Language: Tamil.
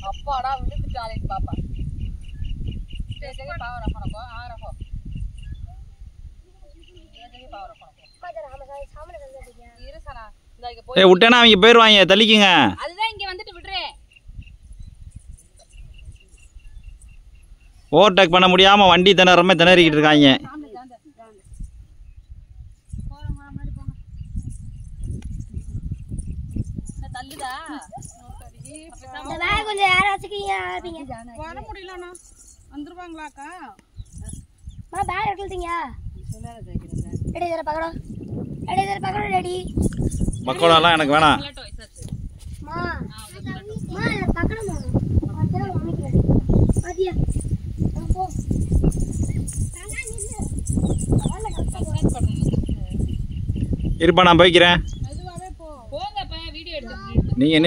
अप्पाड़ा विंदु चालेंज पापा ये जगह पावर अपन को आ रखो ये जगह पावर अपन को பாதர் நம்ம சாமனை வந்துட்டீங்க இரு சனா இங்க போய் ஏய் விட்டேனா அவங்க போயிடுவாங்க தள்ளிக்குங்க அதுதான் இங்க வந்துட்டு விடுறேன் ஓவர்டேக் பண்ண முடியாம வண்டி திணறிக்கிட்டு இருக்காங்க போறோம் மாதிரி போங்க தள்ளுதா இந்த பேக் கொஞ்சம் யாராச்சுக்கீங்க ஆபீங்க வர முடியலனா வந்துருவாங்களாக்கா மா பேக் எடுத்துட்டீங்க ரெடி இதர பக்கறோம் ரெடி பக்கோடாலாம் எனக்கு வேணாம் மா மா பக்கறோம் அதெல்லாம் வாங்கிக்கிறேன் பாத்தியா போ தாங்க இருப்பா நான் போய்க்கிறேன் மெதுவாவே போ போங்கப்பா வீடியோ எடுத்து நீங்க